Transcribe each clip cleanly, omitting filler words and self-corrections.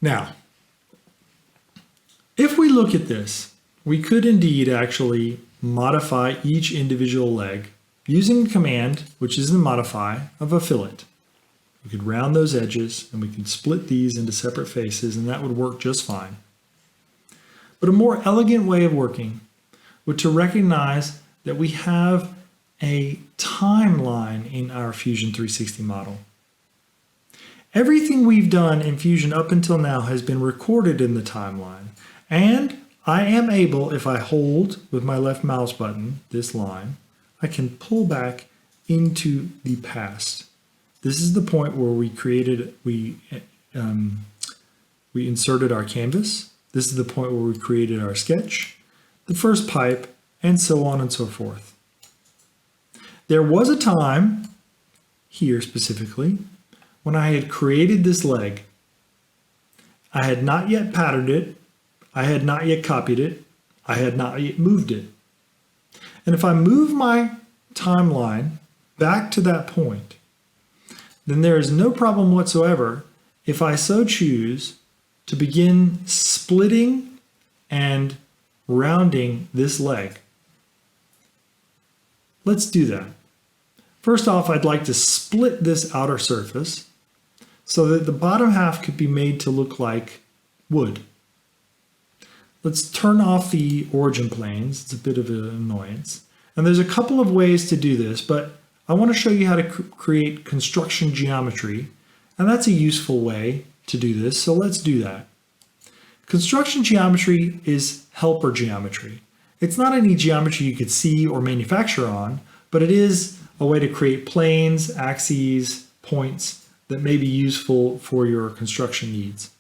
Now, if we look at this, we could indeed actually modify each individual leg using a command, which is the modify of a fillet. We could round those edges and we could split these into separate faces, and that would work just fine. But a more elegant way of working would to recognize that we have a timeline in our Fusion 360 model. Everything we've done in Fusion up until now has been recorded in the timeline, and I am able, if I hold with my left mouse button this line, I can pull back into the past. This is the point where we inserted our canvas. This is the point where we created our sketch, the first pipe, and so on and so forth. There was a time, here specifically, when I had created this leg. I had not yet patterned it, I had not yet copied it, I had not yet moved it. And if I move my timeline back to that point, then there is no problem whatsoever if I so choose to begin splitting and rounding this leg. Let's do that. First off, I'd like to split this outer surface so that the bottom half could be made to look like wood. Let's turn off the origin planes. It's a bit of an annoyance. And there's a couple of ways to do this, but I want to show you how to create construction geometry, and that's a useful way to do this, so let's do that. Construction geometry is helper geometry. It's not any geometry you could see or manufacture on, but it is a way to create planes, axes, points that may be useful for your construction needs.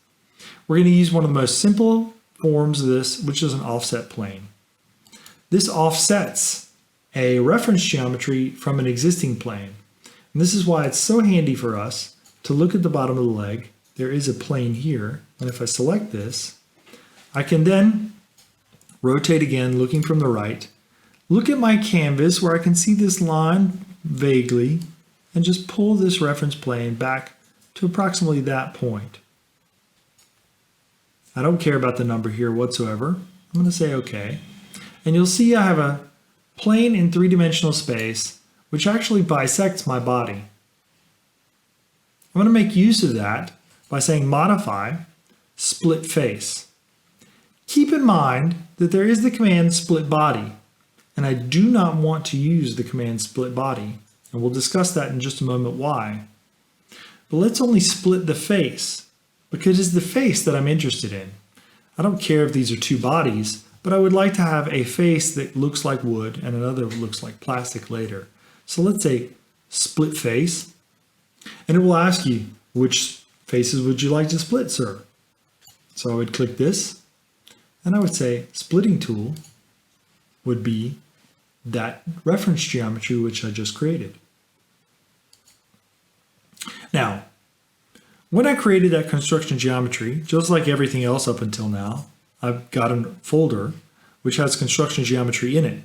We're going to use one of the most simple forms of this, which is an offset plane. This offsets a reference geometry from an existing plane. And this is why it's so handy for us to look at the bottom of the leg. There is a plane here, and if I select this, I can then rotate again, looking from the right, look at my canvas where I can see this line vaguely, and just pull this reference plane back to approximately that point. I don't care about the number here whatsoever. I'm going to say OK. And you'll see I have a plane in three-dimensional space which actually bisects my body. I'm going to make use of that by saying modify split face. Keep in mind that there is the command split body, and I do not want to use the command split body, and we'll discuss that in just a moment why. But let's only split the face, because it's the face that I'm interested in. I don't care if these are two bodies, but I would like to have a face that looks like wood and another that looks like plastic later. So let's say split face, and it will ask you, which faces would you like to split, sir? So I would click this, and I would say splitting tool would be that reference geometry which I just created. Now, when I created that construction geometry, just like everything else up until now, I've got a folder which has construction geometry in it.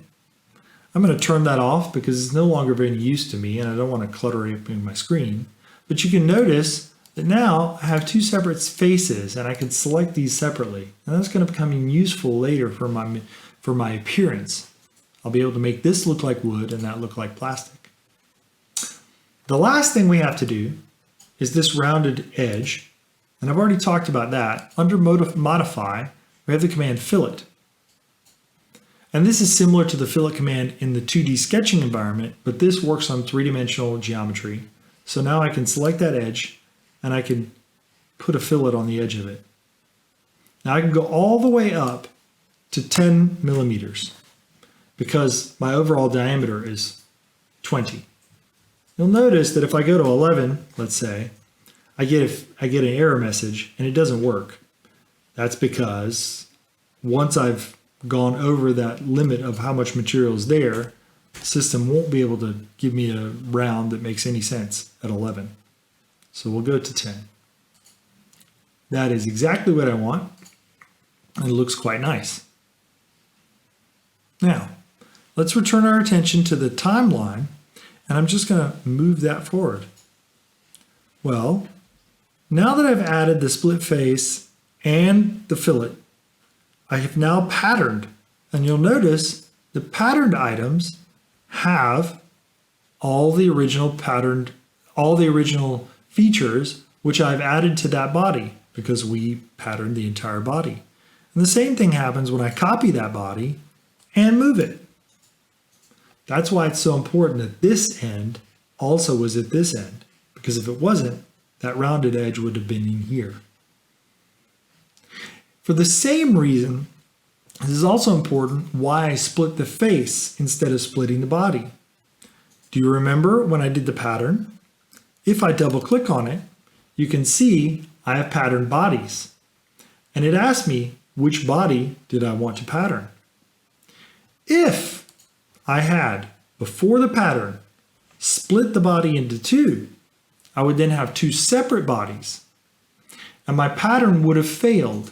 I'm going to turn that off because it's no longer of any use to me and I don't want to clutter up in my screen. But you can notice that now I have two separate faces and I can select these separately. And that's going to become useful later for my appearance. I'll be able to make this look like wood and that look like plastic. The last thing we have to do is this rounded edge. And I've already talked about that. Under modify, we have the command fillet. And this is similar to the fillet command in the 2D sketching environment, but this works on three-dimensional geometry. So now I can select that edge and I can put a fillet on the edge of it. Now I can go all the way up to 10 millimeters because my overall diameter is 20. You'll notice that if I go to 11, let's say, I get an error message and it doesn't work. That's because once I've gone over that limit of how much material is there, the system won't be able to give me a round that makes any sense at 11. So we'll go to 10. That is exactly what I want, and it looks quite nice. Now, let's return our attention to the timeline, and I'm just going to move that forward. Well, now that I've added the split face and the fillet, I have now patterned. And you'll notice the patterned items have all the original features which I've added to that body because we patterned the entire body. And the same thing happens when I copy that body and move it. That's why it's so important that this end also was at this end, because if it wasn't, that rounded edge would have been in here. For the same reason, this is also important why I split the face instead of splitting the body. Do you remember when I did the pattern? If I double click on it, you can see I have patterned bodies. And it asked me which body did I want to pattern. If I had, before the pattern, split the body into two, I would then have two separate bodies. And my pattern would have failed,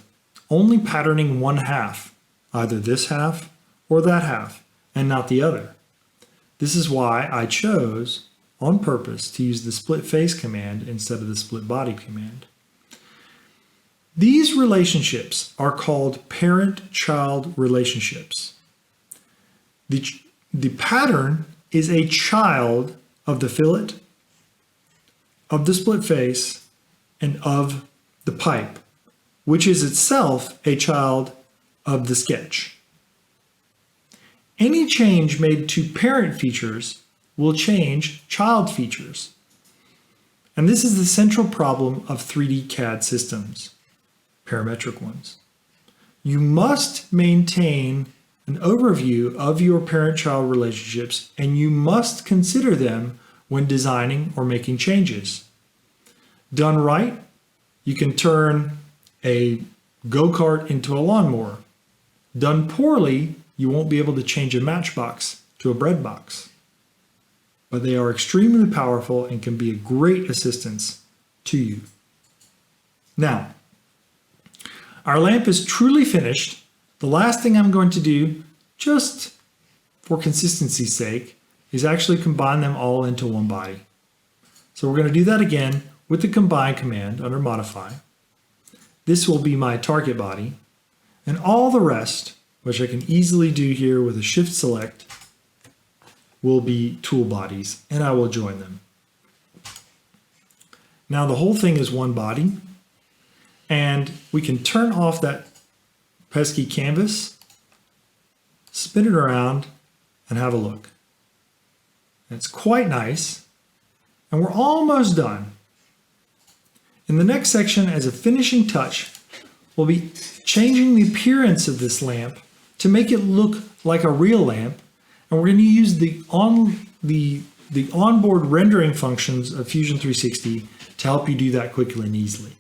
only patterning one half, either this half or that half, and not the other. This is why I chose, on purpose, to use the split face command instead of the split body command. These relationships are called parent-child relationships. The pattern is a child of the fillet, of the split face, and of the pipe, which is itself a child of the sketch. Any change made to parent features will change child features. And this is the central problem of 3D CAD systems, parametric ones. You must maintain an overview of your parent-child relationships, and you must consider them when designing or making changes. Done right, you can turn a go-kart into a lawnmower. Done poorly, you won't be able to change a matchbox to a bread box. But they are extremely powerful and can be a great assistance to you. Now, our lamp is truly finished. The last thing I'm going to do, just for consistency's sake, is actually combine them all into one body. So we're going to do that again with the combine command under modify. This will be my target body, and all the rest, which I can easily do here with a shift select, will be tool bodies, and I will join them. Now the whole thing is one body, and we can turn off that pesky canvas, spin it around, and have a look. It's quite nice, and we're almost done. In the next section, as a finishing touch, we'll be changing the appearance of this lamp to make it look like a real lamp, and we're going to use the onboard rendering functions of Fusion 360 to help you do that quickly and easily.